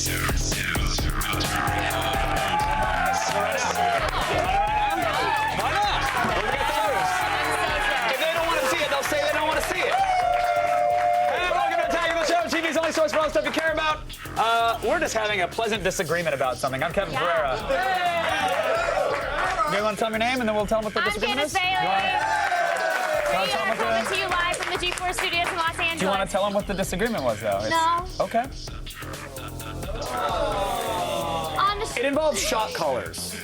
Why not? What do we got to lose? If they don't want to see it, they'll say they don't want to see it. Hey, welcome to Attack of the Show, TV's only source for all the stuff you care about. We're just having a pleasant disagreement about something. I'm Kevin Pereira. You want to tell them your name, and then we'll tell them what the disagreement is? I'm Candace Bailey. Want to tell them what Coming to you live from the G4 studios in Los Angeles. Do you want to tell them what the disagreement was, though? No. Okay. On the It involves shot callers.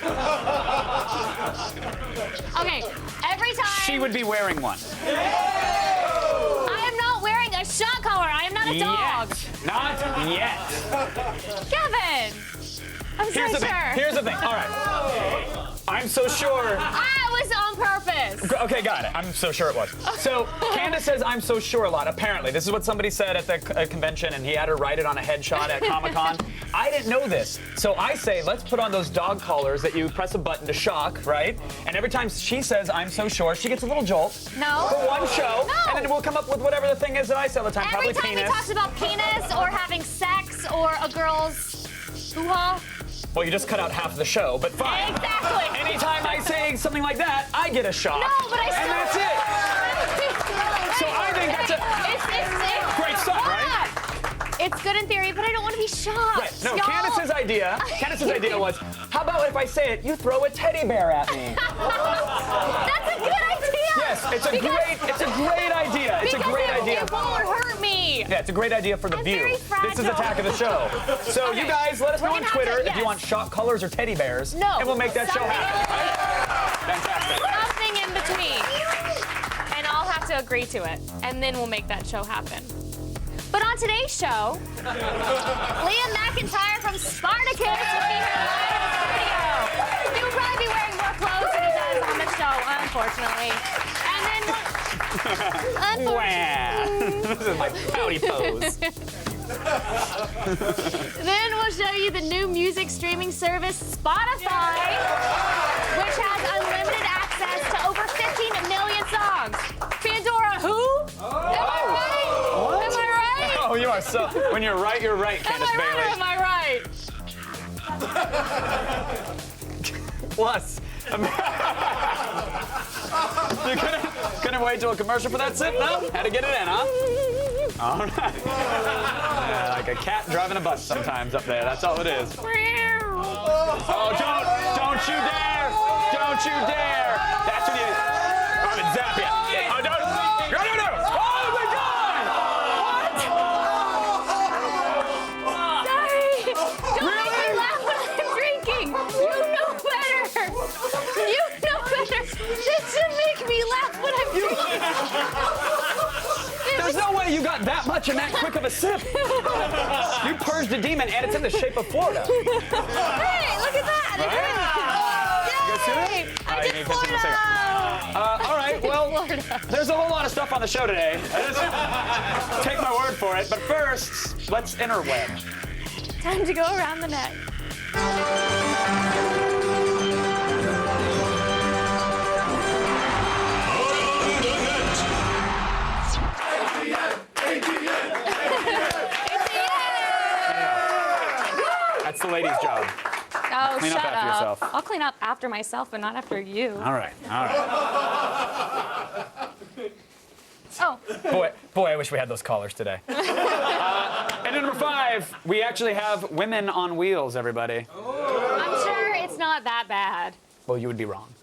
Okay, every time. She would be wearing one. I am not wearing a shot collar. I am not a dog. Yet. Not yet. Kevin. I'm Here's so the thing. sure. Here's the thing. All right. I'm so sure. I was on purpose. Okay, got it. I'm so sure it was. So Candace says I'm so sure a lot. Apparently, this is what somebody said at the convention, and he had her write it on a headshot at Comic-Con. I didn't know this, so I say let's put on those dog collars that you press a button to shock, right? And every time she says I'm so sure, she gets a little jolt. No. For one show, No. and then we'll come up with whatever the thing is that I say all the time. Every Probably time penis. he talks about penis or having sex or a girl's hoo-ha. Well, you just cut out half the show, but fine. Exactly. Anytime I say something like that, I get a shock. No, but I still. And that's it. So I think that's a It's great stuff, right? It's good in theory, but I don't want to be shocked. Right. No, y'all. Candace's idea was, how about if I say it, you throw a teddy bear at me? That's a good idea. Yes, it's a great idea. It's a great idea. It won't hurt me. Yeah, it's a great idea for the I'm view. very fragile. This is Attack of the Show. So you guys, let us know We're on gonna have Twitter to- if you want shot colors or teddy bears. No. And we'll make that show Something happen. Fantastic. Something in between. And I'll have to agree to it. And then we'll make that show happen. But on today's show, Liam McIntyre from Spartacus will be here live in the studio. He will probably be wearing more clothes than he does on the show, unfortunately. And then, unfortunately, This is my pouty pose. then we'll show you the new music streaming service, Spotify, which has unlimited access to over 15 million songs. Pandora, who? Am I right? What? Am I right? Oh, you are so. When you're right, Candace Am I right or Bailey. am I right? Plus, you couldn't wait till a commercial for that sip, no? Had to get it in, huh? All right. Yeah, like a cat driving a bus sometimes up there. That's all it is. Oh, don't you dare! Don't you dare! That's when you. I'm gonna zap you. Oh, don't! No! Oh my God! Sorry. Don't make me laugh when I'm drinking. You know better. You know better than to make me laugh when I'm drinking. There's no way you got that much in that quick of a sip. You purged a demon, and it's in the shape of Florida. Hey, look at that. You guys see that? Yay. All right, I you did need to see the Florida. All right, well, Florida. there's a whole lot of stuff on the show today. Take my word for it. But first, let's interweb. Time to go around the net. That's the lady's job. Oh, Clean up shut after up. yourself. I'll clean up after myself, but not after you. All right. Oh, Boy, I wish we had those callers today. And number 5, we actually have women on wheels, everybody. I'm sure it's not that bad. Well, you would be wrong.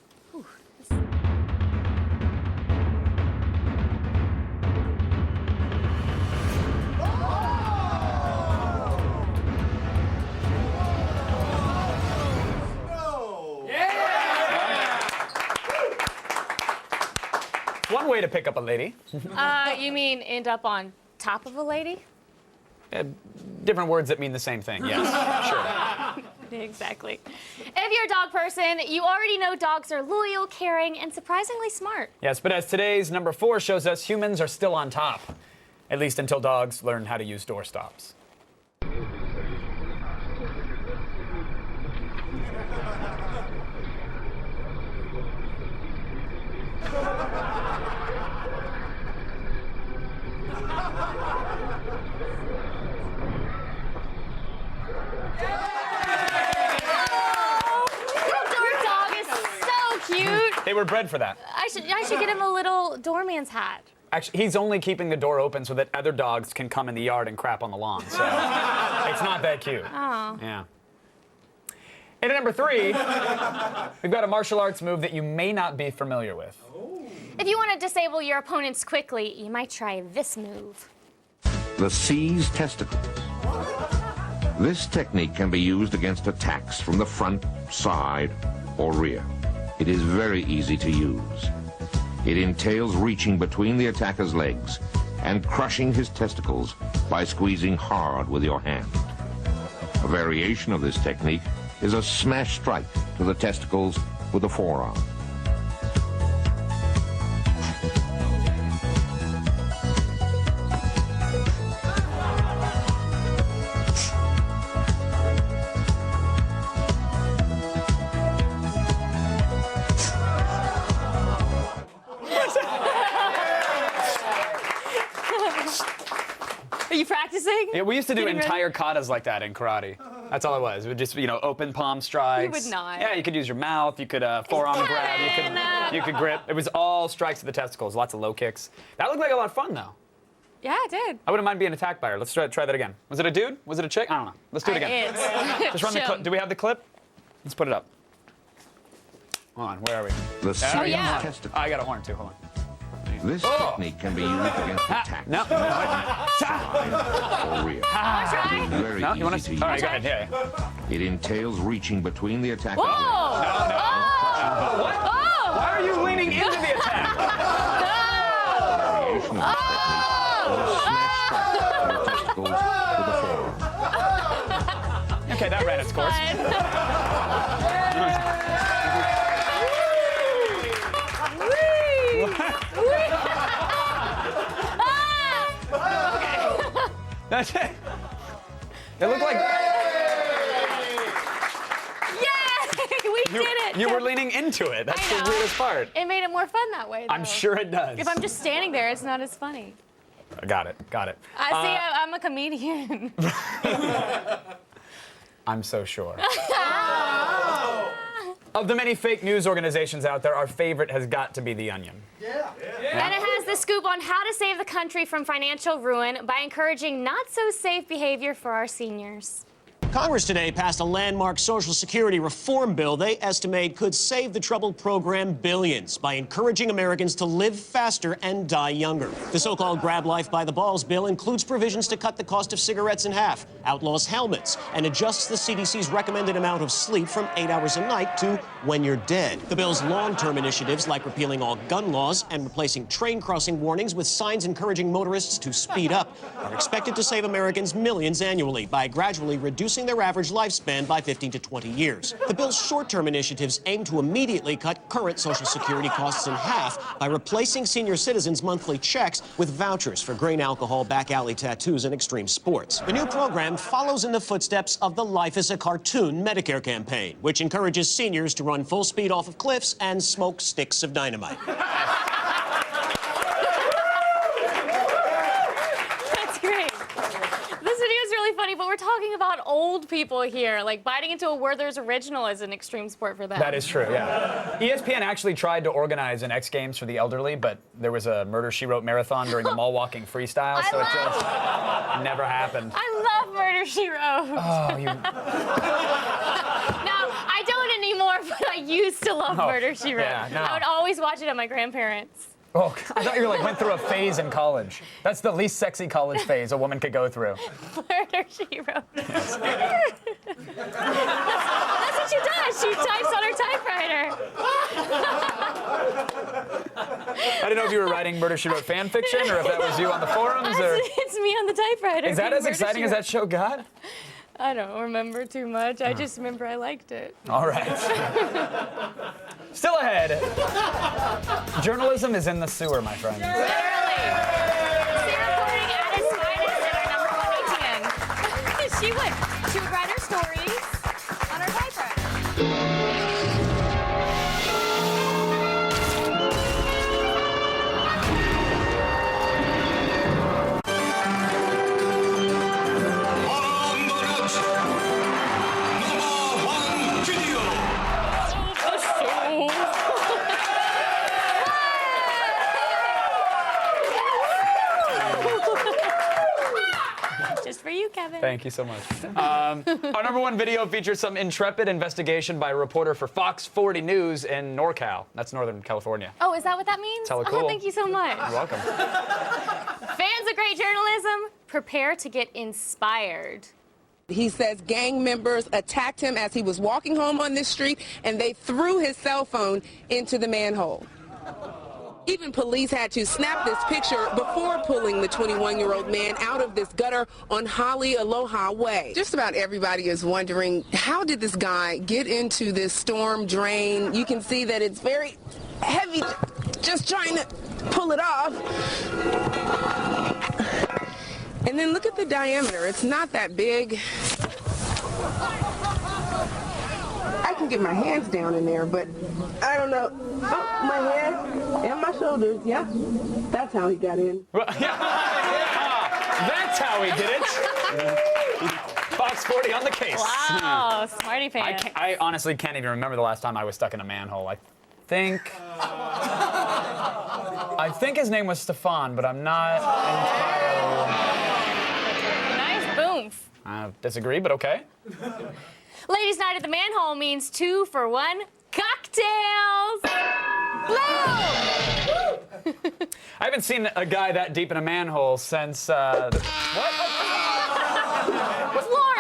One way to pick up a lady. You mean end up on top of a lady? Different words that mean the same thing, yes. Sure. Exactly. If you're a dog person, you already know dogs are loyal, caring, and surprisingly smart. Yes, but as today's number 4 shows us, humans are still on top. At least until dogs learn how to use doorstops. They were bred for that. I should get him a little doorman's hat. Actually, he's only keeping the door open so that other dogs can come in the yard and crap on the lawn. So it's not that cute. Oh. Yeah. And at number 3, we've got a martial arts move that you may not be familiar with. If you want to disable your opponents quickly, you might try this move. The seized testicles. This technique can be used against attacks from the front, side, or rear. It is very easy to use. It entails reaching between the attacker's legs and crushing his testicles by squeezing hard with your hand. A variation of this technique is a smash strike to the testicles with the forearm. Are you practicing? Yeah, we used to do Getting ready? entire katas like that in karate. That's all it was. It would just, open palm strikes. You would not. Yeah, you could use your mouth. You could forearm grab. You could grip. It was all strikes to the testicles. Lots of low kicks. That looked like a lot of fun, though. Yeah, I did. I wouldn't mind being attacked by her. Let's try that again. Was it a dude? Was it a chick? I don't know. Let's do it again. Just run the clip. Do we have the clip? Let's put it up. Hold on. Where are we? The seized yeah. testicles. I got a horn too. Hold on. This technique can be used against attacks No. from the front, side, or rear. It is very No, you want easy to? to All right, use. go ahead. Yeah. It entails reaching between the attacker's Whoa! legs. What? Oh! Why are you leaning into the attack? Variation of this technique is a smash strike to the testicles with the forearm. Okay, that ran its course. That's it. It looked like We did it! you were leaning into it. That's I the know. weirdest part. It made it more fun that way, though. I'm sure it does. If I'm just standing there, it's not as funny. Got it. I see, I'm a comedian. I'm so sure. Of the many fake news organizations out there, our favorite has got to be The Onion. And it has the scoop on how to save the country from financial ruin by encouraging not so safe behavior for our seniors. Congress today passed a landmark Social Security reform bill they estimate could save the troubled program billions by encouraging Americans to live faster and die younger. The so-called Grab Life by the Balls bill includes provisions to cut the cost of cigarettes in half, outlaws helmets, and adjusts the CDC's recommended amount of sleep from 8 hours a night to when you're dead. The bill's long-term initiatives, like repealing all gun laws and replacing train crossing warnings with signs encouraging motorists to speed up, are expected to save Americans millions annually by gradually reducing their average lifespan by 15 to 20 years. The bill's short-term initiatives aim to immediately cut current Social Security costs in half by replacing senior citizens' monthly checks with vouchers for grain alcohol, back alley tattoos, and extreme sports. The new program follows in the footsteps of the Life is a Cartoon Medicare campaign, which encourages seniors to run full speed off of cliffs and smoke sticks of dynamite. That's great. This video is really funny, but we're talking about old people here. Like, biting into a Werther's original is an extreme sport for them. That is true, yeah. ESPN actually tried to organize an X Games for the elderly, but there was a Murder, She Wrote marathon during the mall walking freestyle, so it just never happened. I love Murder, She Wrote. Oh, you... No, I don't anymore, but I used to love Murder, She Wrote. yeah, no. I would always watch it at my grandparents'. Oh, I thought you went through a phase in college. That's the least sexy college phase a woman could go through. Murder, She Wrote. Yes. That's what she does. She types on her typewriter. I didn't know if you were writing Murder, She Wrote fan fiction or if that was you on the forums. Or... It's me on the typewriter. Is that doing as Murder, exciting She as Wrote. that show got? I don't remember too much. I just remember I liked it. All right. Still ahead. Journalism is in the sewer, my friends. Literally. Sarah Porting at its finest in our number 1 ATN. She would write her stories on her typewriter. Thank you so much. Our #1 video features some intrepid investigation by a reporter for Fox 40 News in NorCal. That's Northern California. Oh, is that what that means? Hella cool. Oh, thank you so much. You're welcome. Fans of great journalism, prepare to get inspired. He says gang members attacked him as he was walking home on this street, and they threw his cell phone into the manhole. Even police had to snap this picture before pulling the 21-year-old man out of this gutter on Holly Aloha Way. Just about everybody is wondering, how did this guy get into this storm drain? You can see that it's very heavy, just trying to pull it off. And then look at the diameter. It's not that big. I can get my hands down in there, but I don't know. Oh, my head and my shoulders. Yeah, that's how he got in. That's how he did it. Fox 40 on the case. Wow, smarty pants. I honestly can't even remember the last time I was stuck in a manhole. I think his name was Stefan, but I'm not entirely. Nice boomph. I disagree, but okay. Ladies' night at the manhole means 2 for 1 cocktails. Blue! I haven't seen a guy that deep in a manhole since, what? I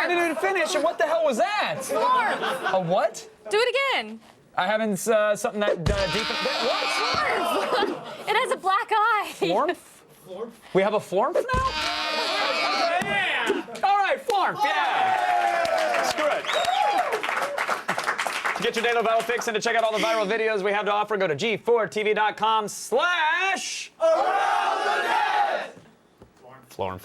didn't even finish, and what the hell was that? Florp. A what? Do it again. I haven't, something that deep in, what? Florp. It has a black eye. Florp? We have a Florp now? Yeah. All right, Florp, yeah. Screw it. To get your daily viral fix and to check out all the viral videos we have to offer, go to g4tv.com/AroundTheNet. Florp.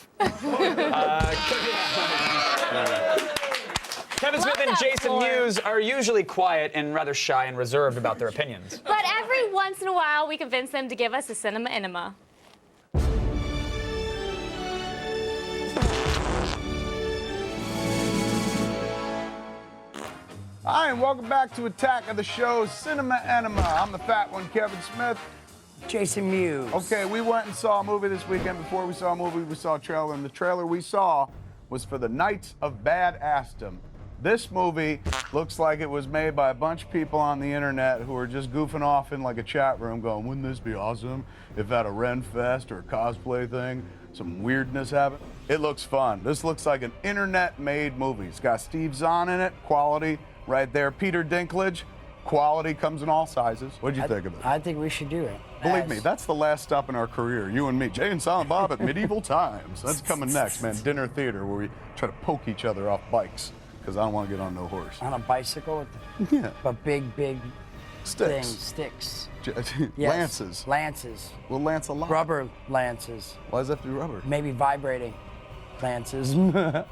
Kevin Smith and Jason Mewes are usually quiet and rather shy and reserved about their opinions. But every once in a while, we convince them to give us a cinema enema. Hi, and welcome back to Attack of the Show, Cinema Enema. I'm the fat one, Kevin Smith. Jason Mewes. Okay, we went and saw a movie this weekend. Before we saw a movie, we saw a trailer, and the trailer we saw was for The Knights of Badassdom. This movie looks like it was made by a bunch of people on the internet who were just goofing off in like a chat room going, wouldn't this be awesome if at a Ren Fest or a cosplay thing, some weirdness happened? It looks fun. This looks like an internet-made movie. It's got Steve Zahn in it, quality. Right there, Peter Dinklage, quality comes in all sizes. What'd you think of it? I think we should do it. Believe me, that's the last stop in our career. You and me, Jay and Silent Bob at Medieval Times. That's coming next, man. Dinner theater where we try to poke each other off bikes because I don't want to get on no horse. On a bicycle with a big Sticks. thing, sticks. Yes. Lances. Lances. We'll lance a lot. Rubber lances. Why does that have to be rubber? Maybe vibrating lances. All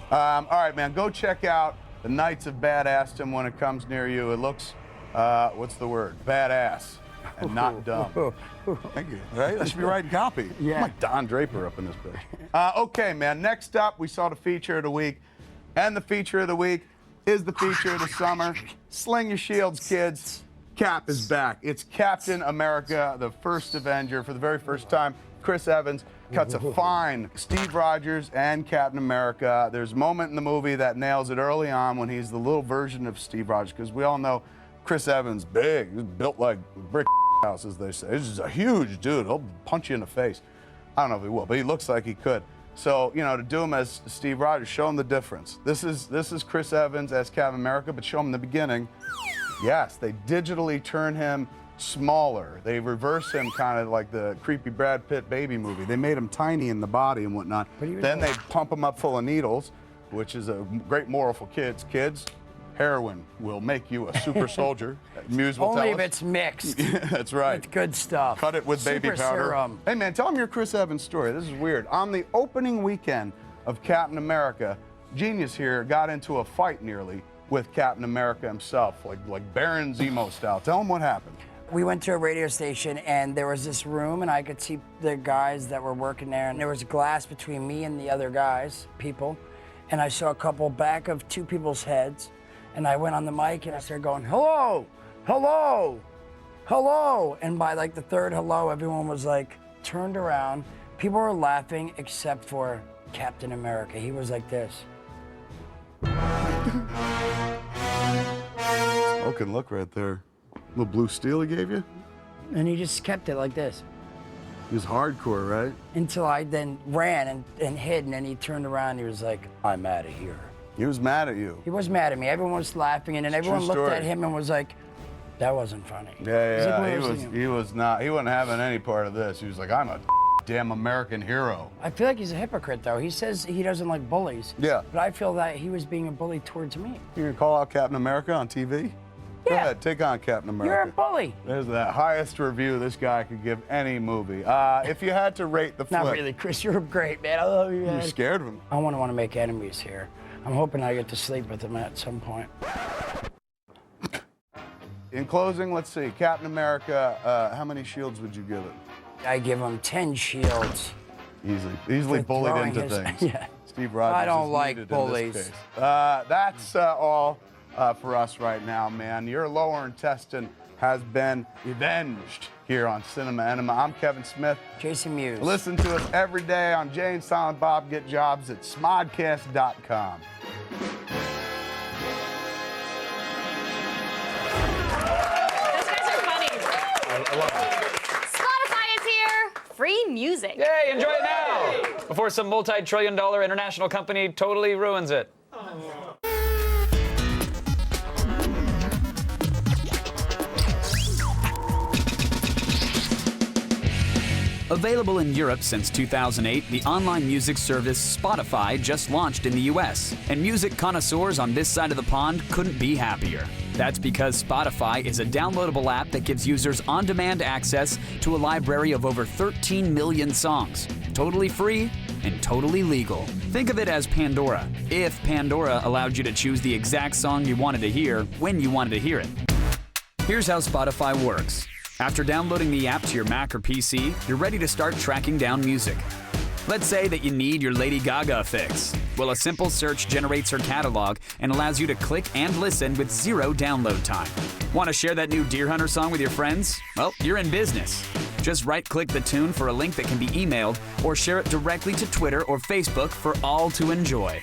right, man, go check out The Knights of Badassdom when it comes near you. It looks, what's the word? Badass and not dumb. Thank you. Right? I should be writing copy. Yeah. I'm like Don Draper up in this bitch. Okay, man. Next up, we saw the feature of the week. And the feature of the week is the feature of the summer. Sling your shields, kids. Cap is back. It's Captain America, the first Avenger. For the very first time, Chris Evans cuts a fine Steve Rogers and Captain America. There's a moment in the movie that nails it early on when he's the little version of Steve Rogers, because we all know Chris Evans, big, he's built like brick house, as they say. This is a huge dude. He'll punch you in the face. I don't know if he will, but he looks like he could. So, you know, to do him as Steve Rogers, show him the difference. This is Chris Evans as Captain America, but show him the beginning. Yes, they digitally turn him smaller. They reverse him kind of like the creepy Brad Pitt baby movie. They made him tiny in the body and whatnot. Then they pump him up full of needles, which is a great moral for kids. Kids, heroin will make you a super soldier. Mewes will Only tell if us. it's mixed. That's right. With good stuff. Cut it with baby Super powder. serum. Hey, man, tell them your Chris Evans story. This is weird. On the opening weekend of Captain America, Genius here got into a fight nearly with Captain America himself, like Baron Zemo style. Tell him what happened. We went to a radio station, and there was this room, and I could see the guys that were working there, and there was glass between me and the other guys, people, and I saw a couple back of two people's heads, and I went on the mic, and I started going, hello, hello, hello, and by like the third hello, everyone was like turned around. People were laughing except for Captain America. He was like this. Smoking look right there. Little blue steel he gave you? And he just kept it like this. He was hardcore, right? Until I then ran and hid, and then he turned around and he was like, I'm out of here. He was mad at you. He was mad at me. Everyone was laughing, and then everyone looked story. at him and was like, that wasn't funny. Yeah, He's like, he was not. He wasn't having any part of this. He was like, I'm a damn American hero. I feel like he's a hypocrite, though. He says he doesn't like bullies. Yeah. But I feel that he was being a bully towards me. You gonna call out Captain America on TV? Go ahead, take on Captain America. You're a bully. There's the highest review this guy could give any movie. If you had to rate the flick, Not really, Chris. You're great, man. I love you, man. you're scared of him. I want to make enemies here. I'm hoping I get to sleep with him at some point. In closing, let's see. Captain America, how many shields would you give it? I give him 10 shields. Easily For bullied throwing into his- things. Yeah. Steve Rogers I don't is like needed bullies. In this case. That's all for us right now, man. Your lower intestine has been avenged here on Cinema Enema. I'm Kevin Smith. Jason Mewes. Listen to us every day on Jay and Silent Bob Get Jobs at smodcast.com. Those guys are funny. I love it. Spotify is here. Free music. Yay, enjoy it now! Before some multi-trillion-dollar international company totally ruins it. Available in Europe since 2008, the online music service Spotify just launched in the US, and music connoisseurs on this side of the pond couldn't be happier. That's because Spotify is a downloadable app that gives users on-demand access to a library of over 13 million songs, totally free and totally legal. Think of it as Pandora, if Pandora allowed you to choose the exact song you wanted to hear when you wanted to hear it. Here's how Spotify works. After downloading the app to your Mac or PC, you're ready to start tracking down music. Let's say that you need your Lady Gaga fix. Well, a simple search generates her catalog and allows you to click and listen with 0 download time. Want to share that new Deer Hunter song with your friends? Well, you're in business. Just right-click the tune for a link that can be emailed or share it directly to Twitter or Facebook for all to enjoy.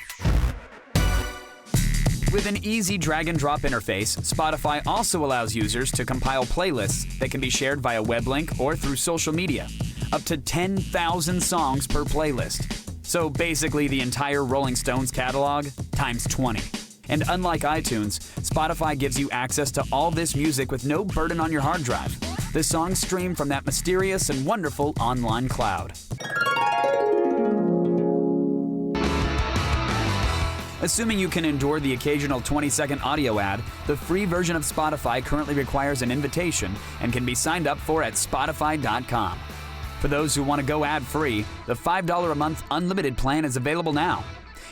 With an easy drag-and-drop interface, Spotify also allows users to compile playlists that can be shared via web link or through social media. Up to 10,000 songs per playlist. So basically the entire Rolling Stones catalog times 20. And unlike iTunes, Spotify gives you access to all this music with no burden on your hard drive. The songs stream from that mysterious and wonderful online cloud. Assuming you can endure the occasional 20-second audio ad, the free version of Spotify currently requires an invitation and can be signed up for at Spotify.com. For those who want to go ad-free, the $5 a month unlimited plan is available now.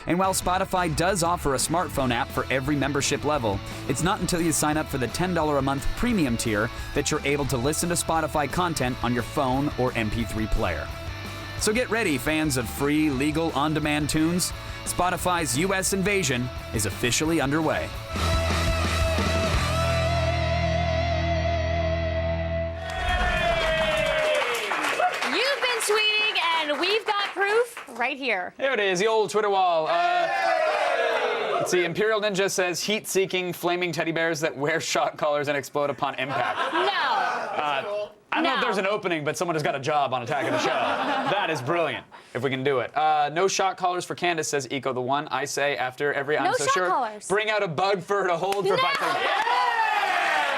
And while Spotify does offer a smartphone app for every membership level, it's not until you sign up for the $10 a month premium tier that you're able to listen to Spotify content on your phone or MP3 player. So get ready, fans of free, legal, on-demand tunes. Spotify's US invasion is officially underway. You've been tweeting, and we've got proof right here. There it is, the old Twitter wall. Let's see, Imperial Ninja says heat-seeking flaming teddy bears that wear shock collars and explode upon impact. No. I don't know if there's an opening, but someone has got a job on Attack of the Show. That is brilliant, if we can do it. No shock collars for Candace, says Eco the One. I say after every I'm No So shock Sure, collars. bring out a bug for her to hold for 5 seconds.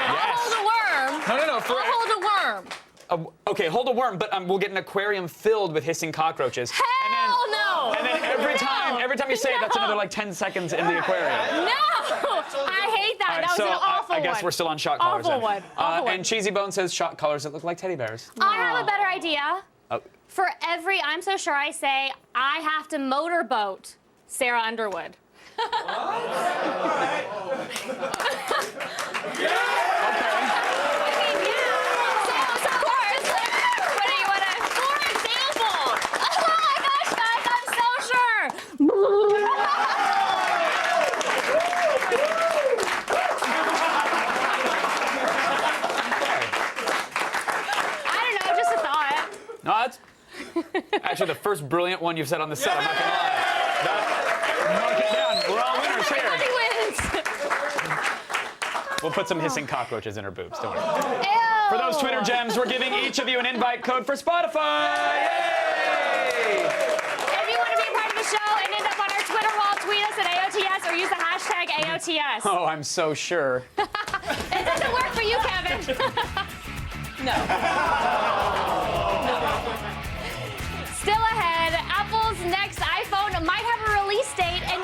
I'll hold a worm. No. I'll hold a worm. Okay, hold a worm, but we'll get an aquarium filled with hissing cockroaches. Hell no. And then every time you say it, that's another like 10 seconds in the aquarium. No. I hate that. All right, That was so an awful I guess one. we're still on shock collars. Awful then. one. Awful one. And Cheesy Bone says shock collars that look like teddy bears. I have a better idea. Oh. For every I'm So Sure I say, I have to motorboat Sarah Underwood. No, that's actually the first brilliant one you've said on the set. I'm not gonna lie. Mark it down. We're all winners here. Everybody wins. We'll put some hissing cockroaches in her boobs. Don't worry. Ew. For those Twitter gems, we're giving each of you an invite code for Spotify. Yay! If you want to be a part of the show and end up on our Twitter wall, tweet us at AOTS or use the hashtag AOTS. Oh, I'm so sure. It doesn't work for you, Kevin. No. Still ahead, Apple's next iPhone might have a release date, and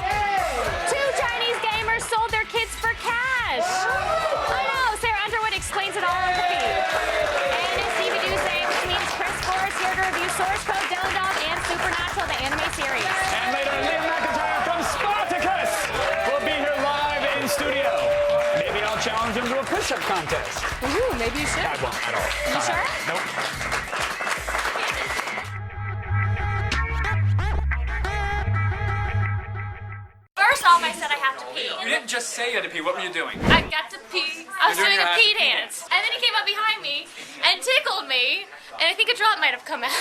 2 Chinese gamers sold their kids for cash. I know. Sarah Underwood explains it all on her feed. And it's TV Tuesday, which means Chris Forrest here to review Source Code, Dylan Dog, and Supernatural, the anime series. And later, Liam McIntyre from Spartacus will be here live in studio. Maybe I'll challenge him to a push-up contest. Ooh, maybe you should. I won't at all. You sure? Nope. First off, I said I have to pee. You didn't just say you had to pee. What were you doing? I've got to pee. I was You're doing doing a your pee happy dance. And then he came up behind me and tickled me. And I think a drop might have come out.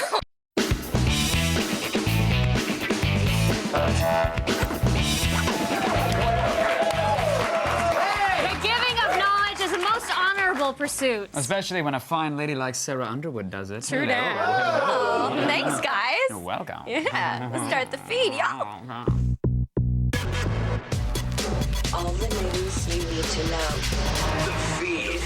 The giving of knowledge is the most honorable pursuit. Especially when a fine lady like Sarah Underwood does it. True Hello. that. Oh, thanks, guys. You're welcome. Yeah, let's start the feed, y'all. All the news you need to know. The feed.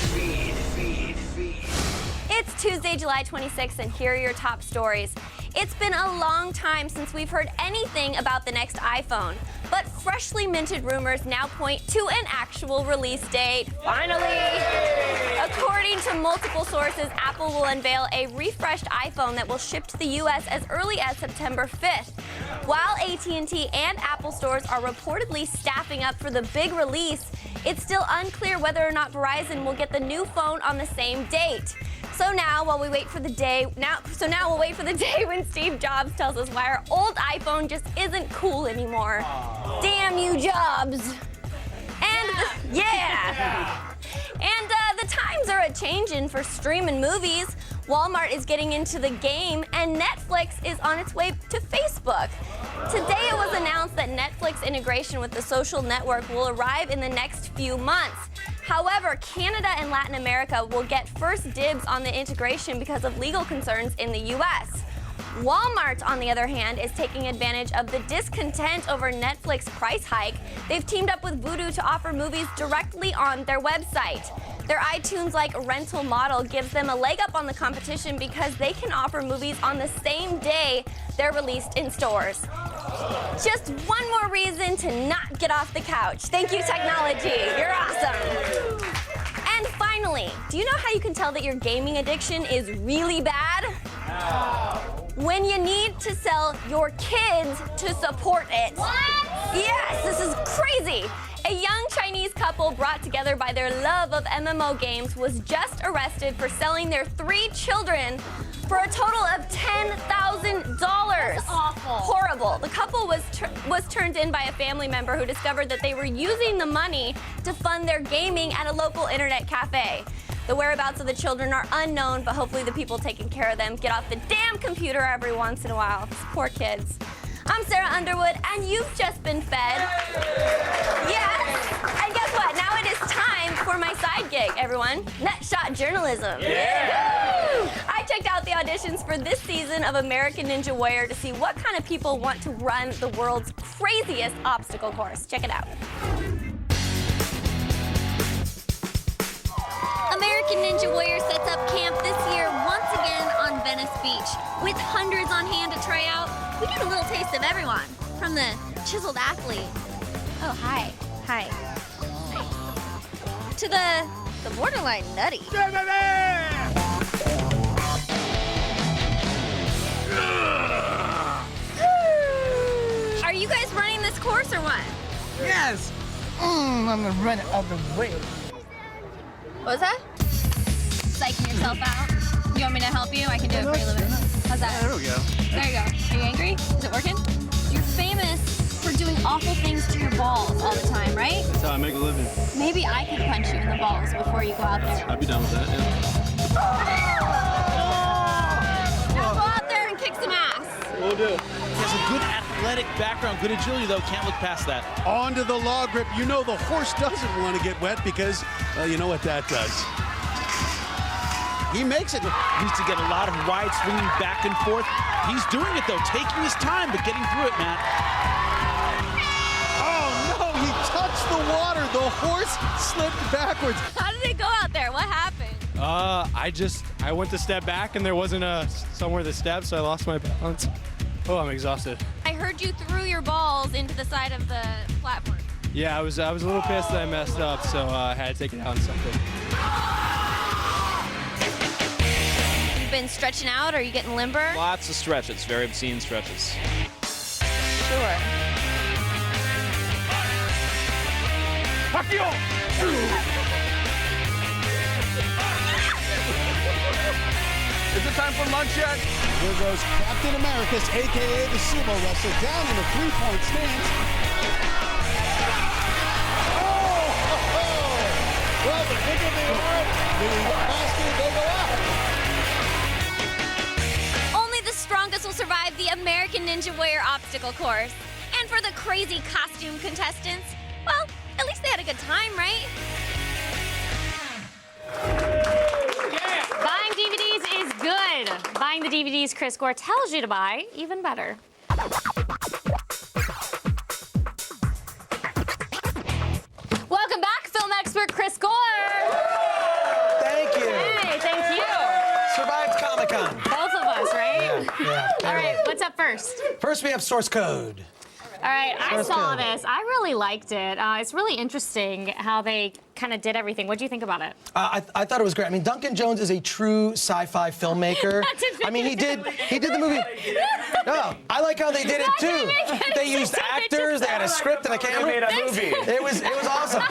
It's Tuesday, July 26th, and here are your top stories. It's been a long time since we've heard anything about the next iPhone, but freshly minted rumors now point to an actual release date. Finally! According to multiple sources, Apple will unveil a refreshed iPhone that will ship to the U.S. as early as September 5th. While AT&T and Apple stores are reportedly staffing up for the big release, it's still unclear whether or not Verizon will get the new phone on the same date. So now, we'll wait for the day when Steve Jobs tells us why our old iPhone just isn't cool anymore. Damn you, Jobs! And the times are a-changin' for streaming movies. Walmart is getting into the game, and Netflix is on its way to Facebook. Today it was announced that Netflix integration with the social network will arrive in the next few months. However, Canada and Latin America will get first dibs on the integration because of legal concerns in the U.S. Walmart, on the other hand, is taking advantage of the discontent over Netflix price hike. They've teamed up with Vudu to offer movies directly on their website. Their iTunes-like rental model gives them a leg up on the competition because they can offer movies on the same day they're released in stores. Just one more reason to not get off the couch. Thank you, technology. You're awesome. And finally, do you know how you can tell that your gaming addiction is really bad? When you need to sell your kids to support it. What? Yes, this is crazy. A young Chinese couple brought together by their love of MMO games was just arrested for selling their 3 children for a total of $10,000. That's awful. Horrible. The couple was turned in by a family member who discovered that they were using the money to fund their gaming at a local internet cafe. The whereabouts of the children are unknown, but hopefully the people taking care of them get off the damn computer every once in a while. These poor kids. I'm Sarah Underwood, and you've just been fed. Yes. And guess what? Now it is time for my side gig, everyone. Nutshot Journalism. Yeah. Woo! I checked out the auditions for this season of American Ninja Warrior to see what kind of people want to run the world's craziest obstacle course. Check it out. American Ninja Warrior sets up camp this year once again on Venice Beach. With hundreds on hand to try out, we get a little taste of everyone, from the chiseled athlete, oh hi, to the borderline nutty. Are you guys running this course or what? Yes. I'm gonna run it out the way. What was that? Psyching yourself out? You want me to help you? I can do it for you a little bit. How's that? There we go. There you go. Are you angry? Is it working? You're famous for doing awful things to your balls all the time, right? That's how I make a living. Maybe I could punch you in the balls before you go out there. I'd be down with that, yeah. Now go out there and kick some ass. Will do. He has a good athletic background, good agility, though. Can't look past that. Onto the log grip. You know the horse doesn't want to get wet because, well, you know what that does. He makes it. Needs to get a lot of wide swinging back and forth. He's doing it, though, taking his time, but getting through it, Matt. Oh, no, he touched the water. The horse slipped backwards. How did it go out there? What happened? I went to step back and there wasn't somewhere to step, so I lost my balance. Oh, I'm exhausted. I heard you threw your balls into the side of the platform. Yeah, I was a little pissed that I messed up, so I had to take it out on something. You've been stretching out, or are you getting limber? Lots of stretches, very obscene stretches. Sure. Is it time for lunch yet? Here goes Captain Americas, a.k.a. the sumo wrestler, down in a three-point stance. Well, the bigger they are, the faster they go out. Only the strongest will survive the American Ninja Warrior obstacle course. And for the crazy costume contestants, well, at least they had a good time, right? Buying DVDs is good. Buying the DVDs Chris Gore tells you to buy, even better. Welcome back, film expert Chris Gore. Thank you. Hey, thank you. Survived Comic-Con. Both of us, right? Yeah. All right, what's up first? First, we have source code. All right, I Source saw code. this. I really liked it. It's really interesting how they kind of did everything. What do you think about it? I thought it was great. I mean, Duncan Jones is a true sci-fi filmmaker. I mean, he did the movie. No, I like how they did it too. They used actors. They had a script and a camera. They made a movie. It was awesome.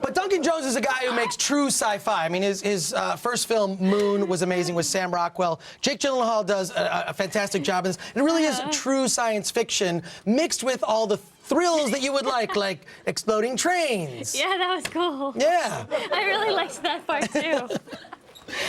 But Duncan Jones is a guy who makes true sci-fi. I mean, his first film, Moon, was amazing with Sam Rockwell. Jake Gyllenhaal does a fantastic job in this. It really is true science fiction mixed with all the thrills that you would like exploding trains. Yeah, that was cool. Yeah. I really liked that part too.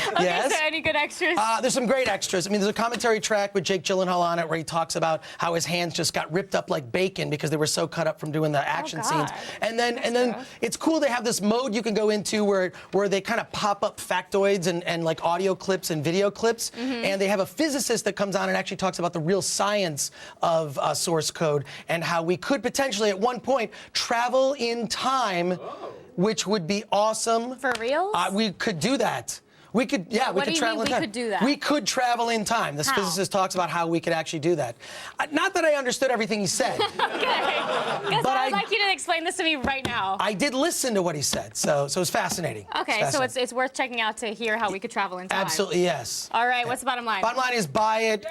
Okay, Yes. so any good extras? There's some great extras. I mean, there's a commentary track with Jake Gyllenhaal on it where he talks about how his hands just got ripped up like bacon because they were so cut up from doing the action scenes. And then it's cool they have this mode you can go into where they kind of pop up factoids and like audio clips and video clips. And they have a physicist that comes on and actually talks about the real science of source code and how we could potentially at one point travel in time, which would be awesome. For real? We could do that. We could, yeah, we What could do you travel mean in we time. could do that? We could travel in time. This How? physicist talks about how we could actually do that. Not that I understood everything he said. Okay. Because But I'd like you to explain this to me right now. I did listen to what he said, so it's fascinating. Okay, so it's worth checking out to hear how we could travel in time. Absolutely, yes. All right, what's the bottom line? Bottom line is buy it.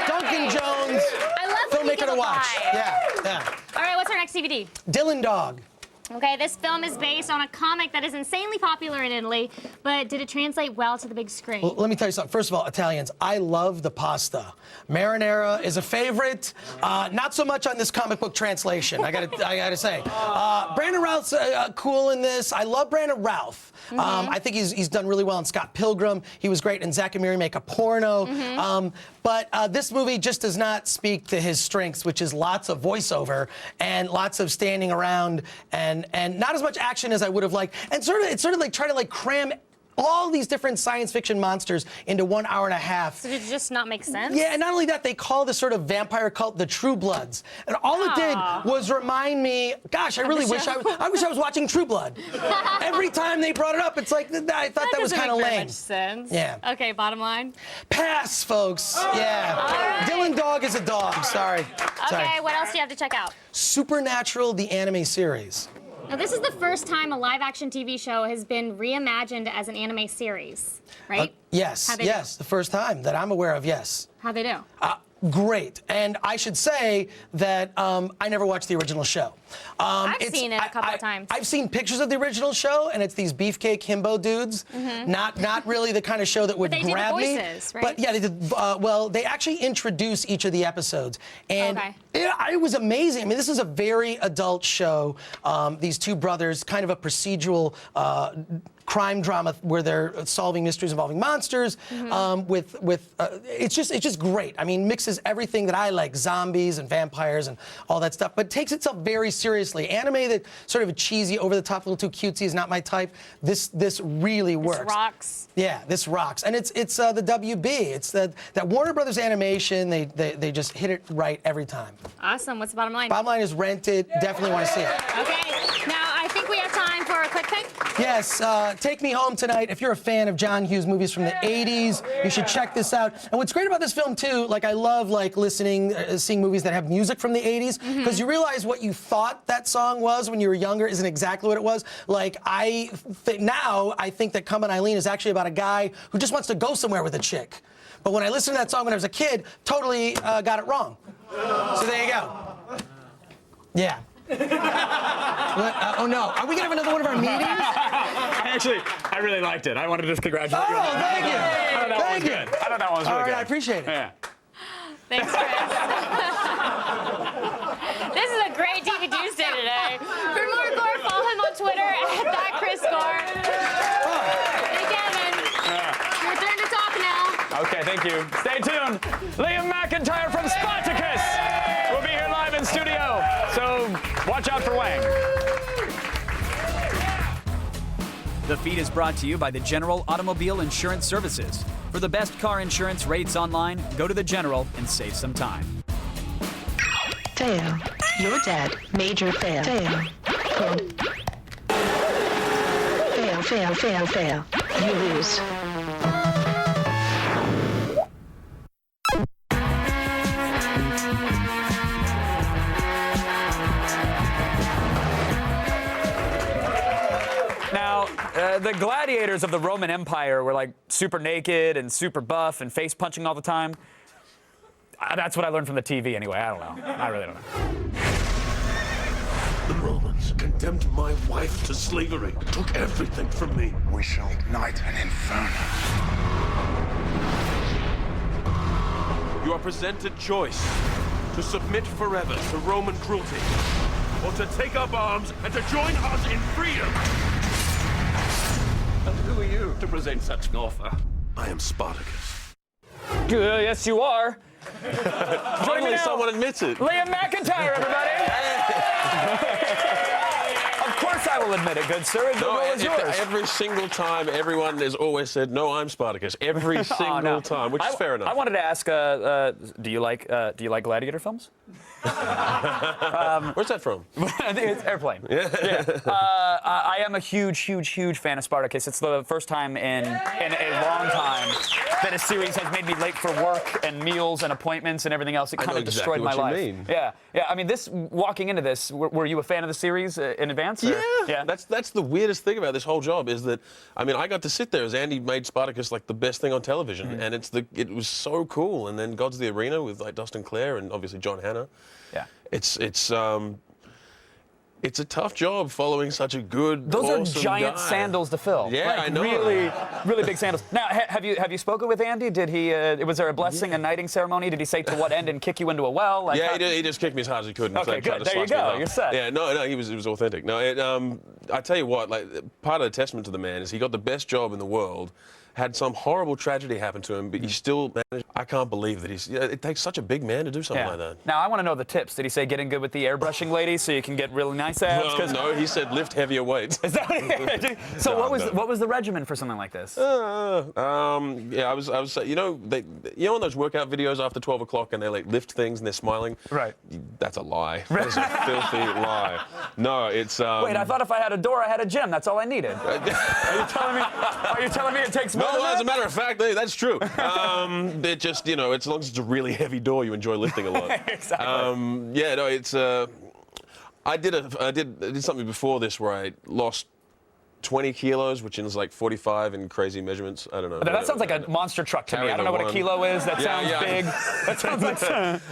Duncan Jones, I love when you filmmaker give to a watch. buy. Yeah. All right, what's our next DVD? Dylan Dog. Okay, this film is based on a comic that is insanely popular in Italy, but did it translate well to the big screen? Well, let me tell you something. First of all, Italians, I love the pasta. Marinara is a favorite. Not so much on this comic book translation, I gotta say. Brandon Routh's cool in this. I love Brandon Routh. I think he's done really well in Scott Pilgrim. He was great in Zack and Miri Make a Porno. But this movie just does not speak to his strengths, which is lots of voiceover and lots of standing around and not as much action as I would have liked. And it's sort of like trying to like cram all these different science fiction monsters into 1 hour and a half. So did it just not make sense? Yeah, and not only that, they call this sort of vampire cult the True Bloods. And all it did was remind me, gosh, I really wish I was watching True Blood. Every time they brought it up, it's like, I thought that was kind of lame. Much sense. Yeah. Okay, bottom line. Pass, folks. Yeah. right. Dylan Dog is a dog. Sorry. Okay, what else do you have to check out? Supernatural, the anime series. Now, this is the first time a live-action TV show has been reimagined as an anime series, right? Yes, How'd they yes, the first time that I'm aware of, yes. How'd they do? Great. And I should say that I never watched the original show. I've seen it a couple of times. I've seen pictures of the original show, and it's these beefcake himbo dudes. Not really the kind of show that would But they grab did the me. voices, right? But yeah, they did. Well, they actually introduce each of the episodes, and Okay. it was amazing. I mean, this is a very adult show. These two brothers, kind of a procedural crime drama where they're solving mysteries involving monsters. It's just great. I mean, mixes everything that I like, zombies and vampires and all that stuff, but takes itself very seriously. Anime that sort of cheesy, over the top, a little too cutesy is not my type. This really works. This rocks. Yeah, this rocks, and it's the WB. It's that Warner Brothers Animation. They just hit it right every time. Awesome. What's the bottom line? Bottom line is rent it. Definitely want to see it. Okay. Now I think we have time for a quick pick. Yes, Take Me Home Tonight. If you're a fan of John Hughes movies from the 80s, you should check this out. And what's great about this film, too, like I love listening, seeing movies that have music from the 80s, because you realize what you thought that song was when you were younger isn't exactly what it was. Like, now I think that Come On Eileen is actually about a guy who just wants to go somewhere with a chick. But when I listened to that song when I was a kid, totally got it wrong. So there you go. Yeah. Oh no, are we gonna have another one of our meetings? I really liked it. I wanted to just congratulate you. Oh, thank you. Thank you. I thought that one was really good. I appreciate it. Yeah. Thanks, Chris. This is a great TV Tuesday today. For more Gore, follow him on Twitter at @ThatChrisGore. Hey, Kevin. Your turn to talk now. Okay, thank you. Stay tuned. Liam McIntyre from Spartacus will be here live in studio. So watch out for Wang. The feed is brought to you by the General Automobile Insurance Services. For the best car insurance rates online, go to the General and save some time. Fail. You're dead. Major fail. Fail. Good. Fail, fail, fail, fail. You lose. Now, the gladiators of the Roman Empire were like super naked and super buff and face punching all the time. That's what I learned from the TV anyway. I don't know. I really don't know. The Romans condemned my wife to slavery, took everything from me. We shall ignite an inferno. You are presented choice to submit forever to Roman cruelty, or to take up arms and to join us in freedom. And who are you to present such an offer? I am Spartacus. Yes, you are. Finally, someone admits it. Liam McIntyre, everybody. Of course I will admit it, good sir. The role is yours. Every single time, everyone has always said, "No, I'm Spartacus." Every single time, which is fair enough. I wanted to ask, do you like gladiator films? Where's that from? It's Airplane. Yeah. I am a huge fan of Spartacus. It's the first time in a long time that a series has made me late for work and meals and appointments and everything else. It kind of destroyed my life. Yeah. I mean, walking into this, were you a fan of the series in advance? Or? Yeah. That's the weirdest thing about this whole job is that, I mean, I got to sit there as Andy made Spartacus like the best thing on television, and it was so cool. And then Gods of the Arena with like Dustin Clare and obviously John Hannah. Yeah. It's a tough job following such a good, Those are awesome giant guy. sandals to fill. Yeah, like, I know. Really big sandals. Now, have you spoken with Andy? Did he? Was there a blessing and knighting ceremony? Did he say to what end and kick you into a well? Like, Yeah, he just kicked me as hard as he could. And Okay, tried good. to There you slice me go. up. You're set. Yeah, no, it was authentic. No, I tell you what, like part of the testament to the man is he got the best job in the world. Had some horrible tragedy happen to him, but he still managed. I can't believe that it takes such a big man to do something like that. Now, I want to know the tips. Did he say get in good with the airbrushing lady so you can get really nice abs? Well, no, he said lift heavier weights. Is that what he So No, what was the regimen for something like this? Yeah, I was you know on those workout videos after 12 o'clock and they like lift things and they're smiling? Right. That's a lie. That's a filthy lie. No, it's Wait, I thought if I had a door, I had a gym. That's all I needed. Are you telling me it takes more than No, as a that? matter of fact, that's true. It just, as long as it's a really heavy door, you enjoy lifting a lot. Exactly. Yeah, no, it's. I did something before this where I lost 20 kilos, which is like 45 in crazy measurements. I don't know. That sounds like a monster truck to me. I don't know what a kilo is. That sounds big. That sounds like.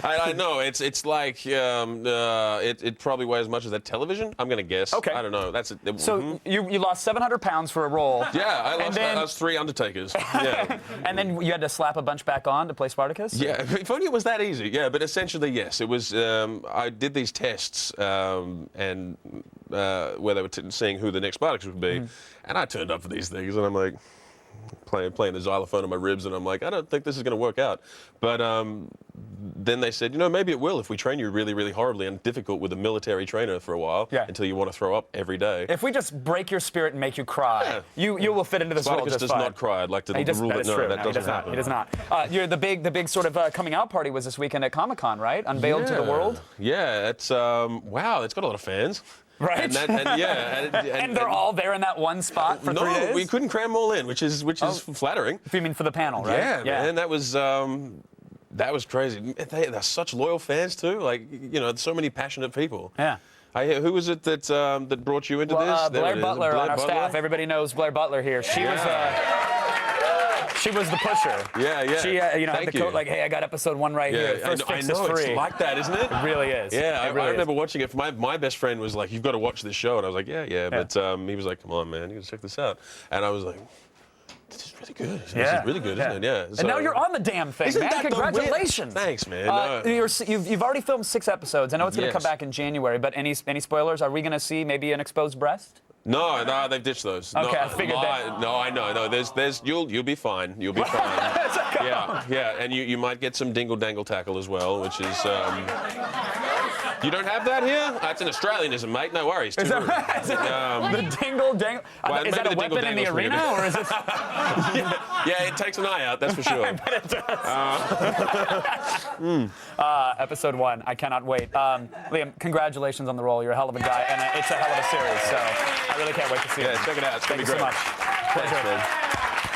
I know. It's like it probably weighs as much as that television. I'm gonna guess. Okay. I don't know. That's it. So you lost 700 pounds for a role. Yeah, I lost 3 Undertakers. Yeah. And then you had to slap a bunch back on to play Spartacus? Yeah, if only it was that easy. Yeah, but essentially, yes. It was, I did these tests, and where they were seeing who the next Spartacus would be, and I turned up for these things, and I'm like, playing the xylophone on my ribs, and I'm like, I don't think this is going to work out. But then they said, maybe it will if we train you really, really horribly and difficult with a military trainer for a while until you want to throw up every day. If we just break your spirit and make you cry, you will fit into this role Spartacus just does fine. not cry. I'd like to rule that no, that doesn't happen. He does not. The big sort of coming out party was this weekend at Comic-Con, right? Unveiled to the world. Yeah, it's wow, it's got a lot of fans. Right. And they're all there in that one spot for 3 days? No, we couldn't cram them all in, which is flattering. You mean for the panel, right? Yeah, man, that was crazy. They're such loyal fans too. Like, so many passionate people. Yeah. Who was it that brought you into this? Blair Butler on our staff. Everybody knows Blair Butler here. She was the pusher. Yeah. She, had the coat like, hey, I got episode 1 right here. First I fix know, is free. it's like that, isn't it? It really is. Yeah, I really remember watching it. My best friend was like, you've got to watch this show. And I was like, yeah. But he was like, come on, man, you got to check this out. And I was like, this is really good. This is really good, isn't it? Yeah. And now you're on the damn thing, isn't man. that Congratulations. Thanks, man. You've already filmed 6 episodes. I know it's going to come back in January, but any spoilers? Are we going to see maybe an exposed breast? No, they've ditched those. Okay, I figured that. No, I know. No, you'll be fine. You'll be fine. Yeah, and you might get some dingle dangle tackle as well, which is. You don't have that here? It's an Australianism, mate. No worries. Is that right? The dingle dangle. Well, is that a weapon in the arena, or is it? Yeah, it takes an eye out. That's for sure. I bet it does. Episode 1. I cannot wait. Liam, congratulations on the role. You're a hell of a guy, and it's a hell of a series. So I really can't wait to see it. Yeah, check it out. It's gonna be great. Thank you so much. Pleasure.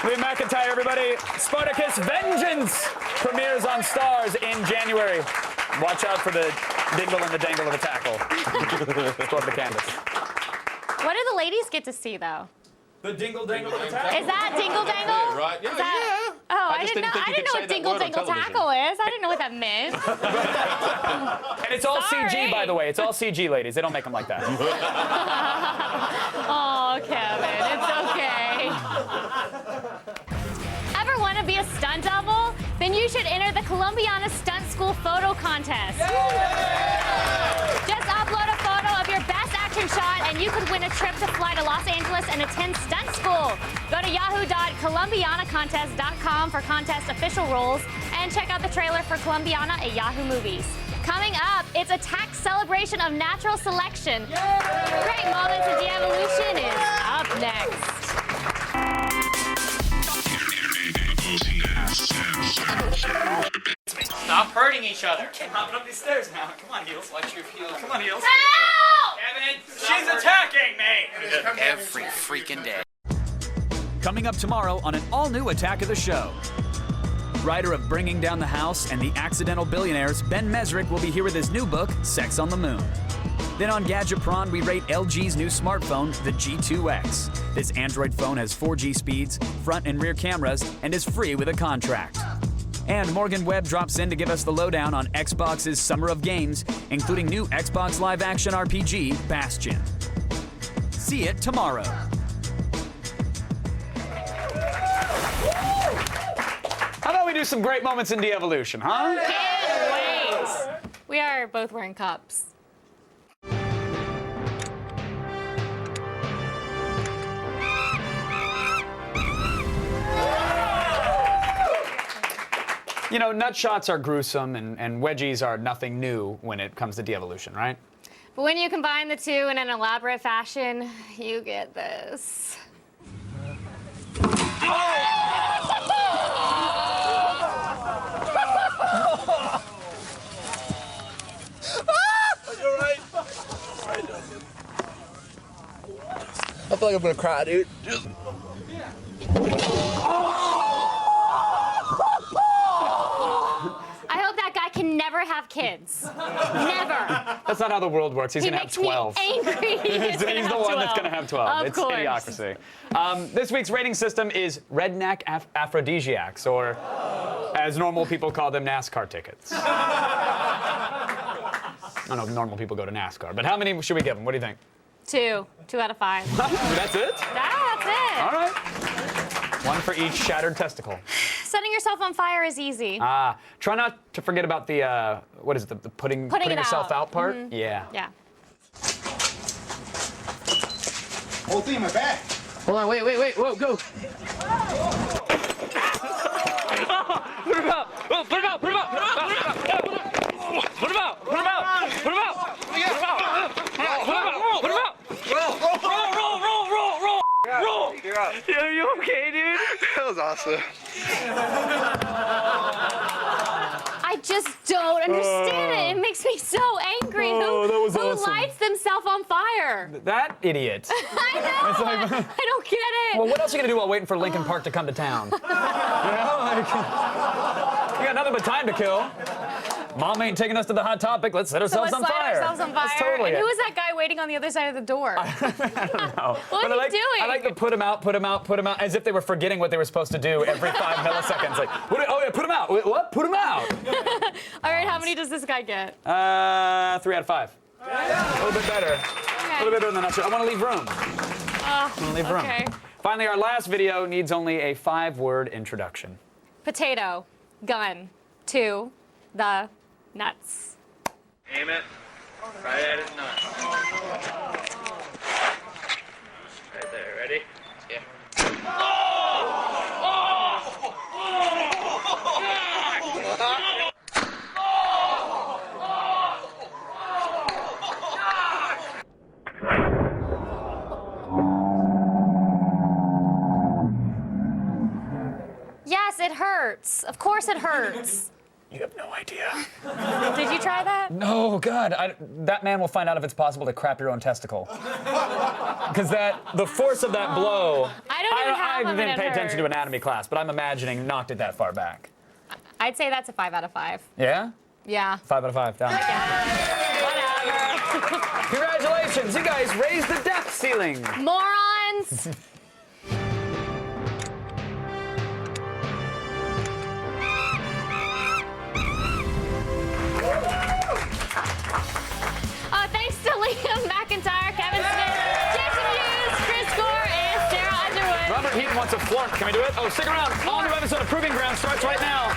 Liam McIntyre, everybody. Spartacus Vengeance premieres on Stars in January. Watch out for the dingle and the dangle of the tackle. Let's go to Candace. What do the ladies get to see, though? The dingle dangle of the tackle. Is that dingle dangle? Yeah, right. Yeah, Oh, I didn't know what dingle dangle tackle is. I didn't know what that meant. And it's all CG, by the way. It's all CG, ladies. They don't make them like that. Oh, Kevin, it's okay. Ever want to be a stunt double? Then you should enter the Columbiana Stunt School Photo Contest. Just upload a photo of your best action shot and you could win a trip to fly to Los Angeles and attend stunt school. Go to yahoo.columbianacontest.com for contest official rules and check out the trailer for Columbiana at Yahoo Movies. Coming up, it's a tax celebration of natural selection. Great Moments in De-Evolution is up next. Stop hurting each other. Can't hop up these stairs now. Come on, Heels. Watch your heels. Come on, Heels. Help! Kevin, she's attacking me! Every freaking day. Coming up tomorrow on an all-new Attack of the Show. Writer of Bringing Down the House and the Accidental Billionaires, Ben Mesrick will be here with his new book, Sex on the Moon. Then on Gadgetpron, we rate LG's new smartphone, the G2X. This Android phone has 4G speeds, front and rear cameras, and is free with a contract. And Morgan Webb drops in to give us the lowdown on Xbox's Summer of Games, including new Xbox live-action RPG, Bastion. See it tomorrow. How about we do some great moments in De-Evolution, huh? Can't wait. We are both wearing cups. You know, nut shots are gruesome and wedgies are nothing new when it comes to De-Evolution, right? But when you combine the two in an elaborate fashion, you get this. You're right. I feel like I'm gonna cry, dude. I hope that guy can never have kids. Never. That's not how the world works. He's He going to have makes me 12. angry. He's the one that's going to have 12. Of It's course. idiocracy. This week's rating system is redneck aphrodisiacs, or as normal people call them, NASCAR tickets. I don't know if normal people go to NASCAR, but how many should we give them? What do you think? 2 out of 5. That's it? That's it. All right. One for each shattered testicle. Setting yourself on fire is easy. Try not to forget about the, what is it, the putting Putting it yourself out. out part? Mhm. Yeah. Yeah. whole thing in my bag. Hold on, wait, whoa, go. Put him out! Oh, put him out! Put him out! Put him out! Put him out! Put him out! Put him out! Put him out! Put him out! Roll! You're out. Are you okay, dude? That was awesome. I just don't understand it. It makes me so angry. Oh, that was who awesome. lights themselves on fire? That idiot. I know. It's like- I don't get it. Well, what else are you gonna do while waiting for Lincoln Park to come to town? You know, like, you got nothing but time to kill. Mom ain't taking us to the hot topic. Let's set ourselves so on let's fire. light ourselves on fire. That's totally and it. who was that guy waiting on the other side of the door? No. What are you doing? I like to put him out, as if they were forgetting what they were supposed to do every 5 milliseconds. Like, oh yeah, put him out. Wait, what? Put him out. All right, how many does this guy get? 3 out of 5. A little bit better. A little bit better than that. I want to leave room. I want to leave room. Okay. Finally, our last video needs only a 5-word introduction. Potato, gun, to the nuts. Aim it right at his nuts. Right there, ready? Yeah. Yes, it hurts. Of course it hurts. You have no idea. Did you try that? No, God. That man will find out if it's possible to crap your own testicle. Because the force of that blow. I didn't pay attention to anatomy class, but I'm imagining knocked it that far back. I'd say that's a 5 out of 5. Yeah? Yeah. 5 out of 5. Down. Whatever. Congratulations, you guys raised the death ceiling. Morons. Thanks to Liam McIntyre, Kevin Smith, Jason Hughes, Chris Gore, and Sarah Underwood. Robert Heaton wants a flork. Can we do it? Oh, stick around. All new episode of Proving Ground starts right now.